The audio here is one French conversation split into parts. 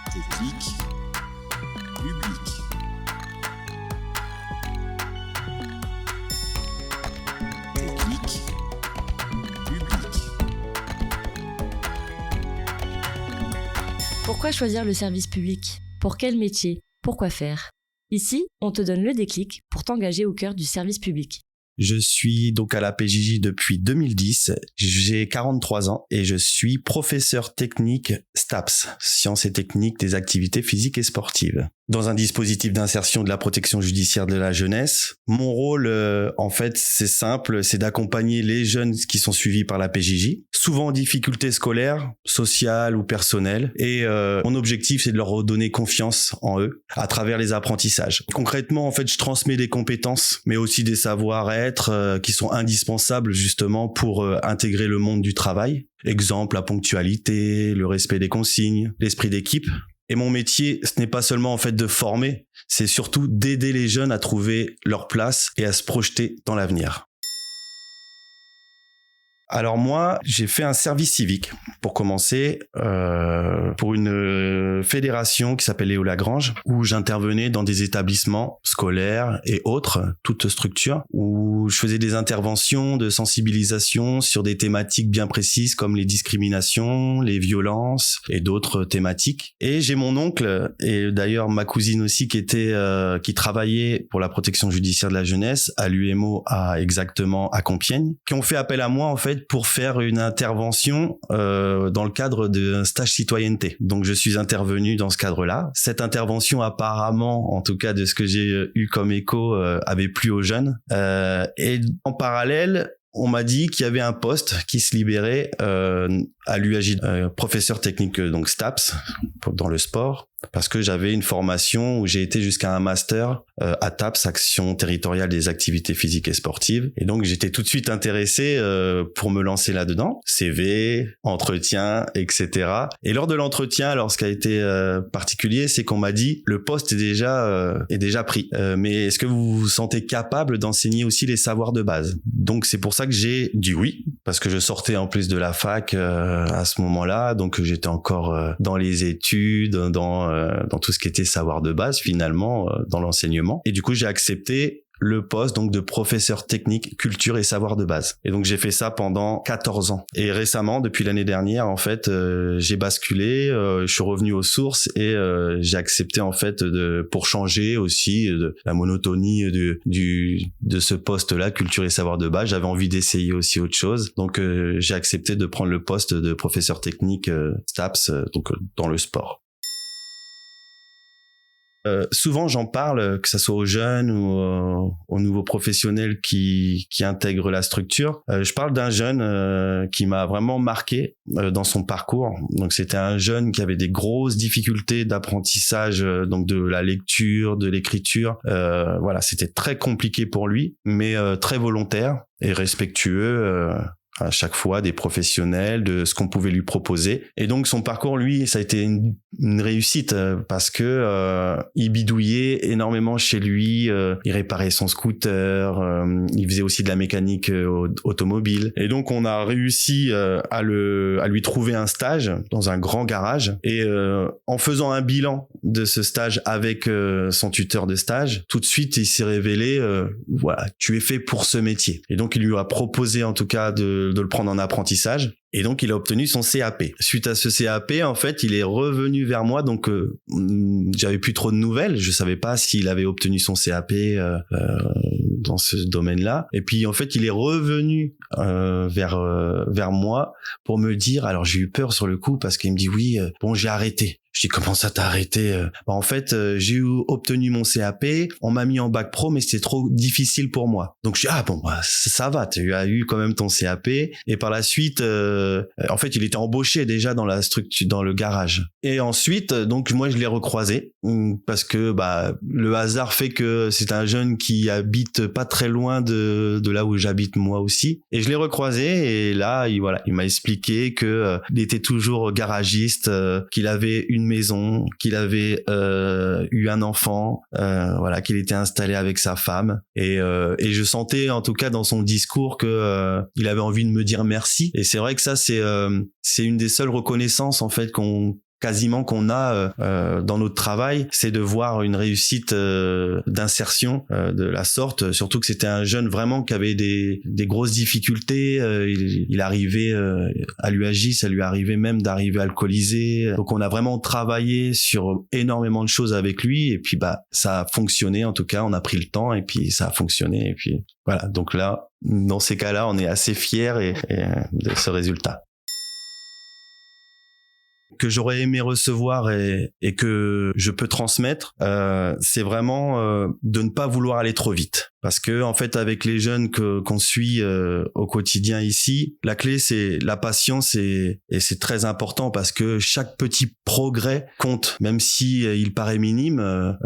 Technique. Public. Technique. Public. Pourquoi choisir le service public ? Pour quel métier ? Pourquoi faire ? Ici, on te donne le déclic pour t'engager au cœur du service public. Je suis donc à la PJJ depuis 2010, j'ai 43 ans et je suis professeur technique STAPS, sciences et techniques des activités physiques et sportives. Dans un dispositif d'insertion de la protection judiciaire de la jeunesse, mon rôle, en fait, c'est simple, c'est d'accompagner les jeunes qui sont suivis par la PJJ, souvent en difficulté scolaire, sociale ou personnelle, et mon objectif, c'est de leur redonner confiance en eux à travers les apprentissages. Concrètement, en fait, je transmets des compétences, mais aussi des savoir-être qui sont indispensables justement pour intégrer le monde du travail. Exemple, la ponctualité, le respect des consignes, l'esprit d'équipe. Et mon métier, ce n'est pas seulement en fait de former, c'est surtout d'aider les jeunes à trouver leur place et à se projeter dans l'avenir. Alors moi, j'ai fait un service civique pour commencer pour une fédération qui s'appelle Léo Lagrange, où j'intervenais dans des établissements scolaires et autres, toutes structures, où je faisais des interventions de sensibilisation sur des thématiques bien précises comme les discriminations, les violences et d'autres thématiques. Et j'ai mon oncle et d'ailleurs ma cousine aussi qui travaillait pour la protection judiciaire de la jeunesse à l'UMO exactement à Compiègne, qui ont fait appel à moi en fait pour faire une intervention dans le cadre d'un stage citoyenneté. Donc je suis intervenu dans ce cadre-là. Cette intervention apparemment, en tout cas de ce que j'ai eu comme écho, avait plu aux jeunes. Et en parallèle, on m'a dit qu'il y avait un poste qui se libérait à l'UAJ, professeur technique donc STAPS dans le sport, parce que j'avais une formation où j'ai été jusqu'à un master à TAPS, Action territoriale des activités physiques et sportives. Et donc j'étais tout de suite intéressé pour me lancer là-dedans. CV, entretien, etc. Et lors de l'entretien, alors ce qui a été particulier, c'est qu'on m'a dit le poste est déjà pris. Mais est-ce que vous vous sentez capable d'enseigner aussi les savoirs de base ? Donc c'est pour ça que j'ai dit oui, parce que je sortais en plus de la fac à ce moment-là, donc j'étais encore dans les études, dans tout ce qui était savoir de base finalement, dans l'enseignement. Et du coup, j'ai accepté le poste donc de professeur technique culture et savoir de base. Et donc j'ai fait ça pendant 14 ans. Et récemment, depuis l'année dernière, en fait, j'ai basculé, je suis revenu aux sources et j'ai accepté en fait pour changer aussi de la monotonie de ce poste-là, culture et savoir de base. J'avais envie d'essayer aussi autre chose. Donc j'ai accepté de prendre le poste de professeur technique STAPS donc dans le sport. Souvent j'en parle, que ça soit aux jeunes ou aux nouveaux professionnels qui intègrent la structure. Je parle d'un jeune qui m'a vraiment marqué dans son parcours. Donc c'était un jeune qui avait des grosses difficultés d'apprentissage, donc de la lecture, de l'écriture. Voilà, c'était très compliqué pour lui, mais très volontaire et respectueux. À chaque fois des professionnels, de ce qu'on pouvait lui proposer. Et donc son parcours, lui, ça a été une réussite parce que il bidouillait énormément chez lui, il réparait son scooter, il faisait aussi de la mécanique automobile. Et donc on a réussi à lui trouver un stage dans un grand garage. Et en faisant un bilan de ce stage avec son tuteur de stage, tout de suite il s'est révélé, voilà, tu es fait pour ce métier. Et donc il lui a proposé en tout cas de le prendre en apprentissage. Et donc, il a obtenu son CAP. Suite à ce CAP, en fait, il est revenu vers moi. Donc, j'avais plus trop de nouvelles. Je savais pas s'il avait obtenu son CAP dans ce domaine-là. Et puis, en fait, il est revenu vers moi pour me dire. Alors, j'ai eu peur sur le coup parce qu'il me dit oui. Bon, j'ai arrêté. Je dis comment ça t'as arrêté ? En fait, j'ai obtenu mon CAP. On m'a mis en bac pro, mais c'était trop difficile pour moi. Donc, je dis ça va. Tu as eu quand même ton CAP. Et par la suite. En fait, il était embauché déjà dans la structure, dans le garage. Et ensuite, donc moi, je l'ai recroisé parce que le hasard fait que c'est un jeune qui habite pas très loin de là où j'habite moi aussi. Et je l'ai recroisé et là, il m'a expliqué que il était toujours garagiste, qu'il avait une maison, qu'il avait eu un enfant, qu'il était installé avec sa femme. Et je sentais en tout cas dans son discours que il avait envie de me dire merci. Et c'est vrai que ça, c'est une des seules reconnaissances en fait qu'on quasiment qu'on a dans notre travail, c'est de voir une réussite d'insertion de la sorte, surtout que c'était un jeune vraiment qui avait des grosses difficultés, il arrivait à l'UAJ, ça lui arrivait même d'arriver alcoolisé, donc on a vraiment travaillé sur énormément de choses avec lui, et puis ça a fonctionné, en tout cas on a pris le temps et puis ça a fonctionné, et puis voilà, donc là dans ces cas-là on est assez fiers de ce résultat. Que j'aurais aimé recevoir et que je peux transmettre, c'est vraiment de ne pas vouloir aller trop vite. Parce que en fait, avec les jeunes qu'on suit au quotidien ici, la clé c'est la patience et c'est très important parce que chaque petit progrès compte, même si il paraît minime.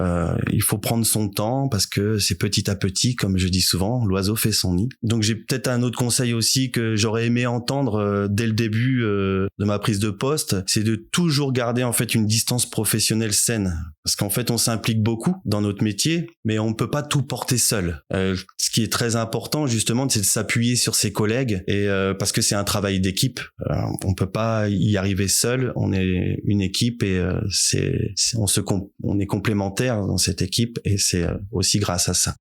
Il faut prendre son temps parce que c'est petit à petit, comme je dis souvent, l'oiseau fait son nid. Donc j'ai peut-être un autre conseil aussi que j'aurais aimé entendre dès le début de ma prise de poste, c'est de toujours garder en fait une distance professionnelle saine. Parce qu'en fait, on s'implique beaucoup dans notre métier, mais on ne peut pas tout porter seul. Ce qui est très important justement, c'est de s'appuyer sur ses collègues et parce que c'est un travail d'équipe. On peut pas y arriver seul. On est une équipe et on est complémentaires dans cette équipe et c'est aussi grâce à ça.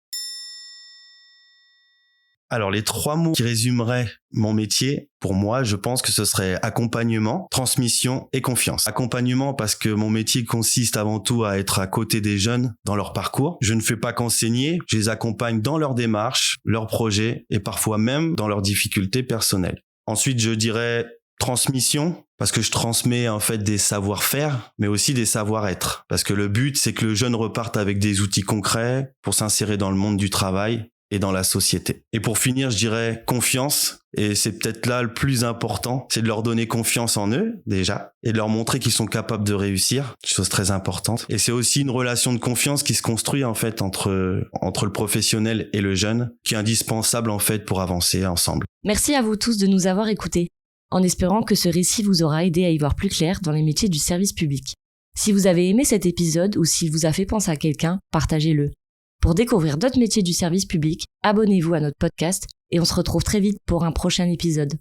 Alors, les 3 mots qui résumeraient mon métier, pour moi, je pense que ce serait accompagnement, transmission et confiance. Accompagnement parce que mon métier consiste avant tout à être à côté des jeunes dans leur parcours. Je ne fais pas qu'enseigner, je les accompagne dans leurs démarches, leurs projets et parfois même dans leurs difficultés personnelles. Ensuite, je dirais transmission, parce que je transmets en fait des savoir-faire, mais aussi des savoir-être. Parce que le but, c'est que le jeune reparte avec des outils concrets pour s'insérer dans le monde du travail et dans la société. Et pour finir, je dirais confiance, et c'est peut-être là le plus important, c'est de leur donner confiance en eux, déjà, et de leur montrer qu'ils sont capables de réussir, chose très importante. Et c'est aussi une relation de confiance qui se construit, en fait, entre le professionnel et le jeune, qui est indispensable, en fait, pour avancer ensemble. Merci à vous tous de nous avoir écoutés, en espérant que ce récit vous aura aidé à y voir plus clair dans les métiers du service public. Si vous avez aimé cet épisode ou s'il vous a fait penser à quelqu'un, partagez-le. Pour découvrir d'autres métiers du service public, abonnez-vous à notre podcast et on se retrouve très vite pour un prochain épisode.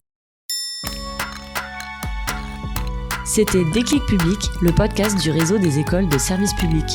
C'était Déclic Public, le podcast du réseau des écoles de service public.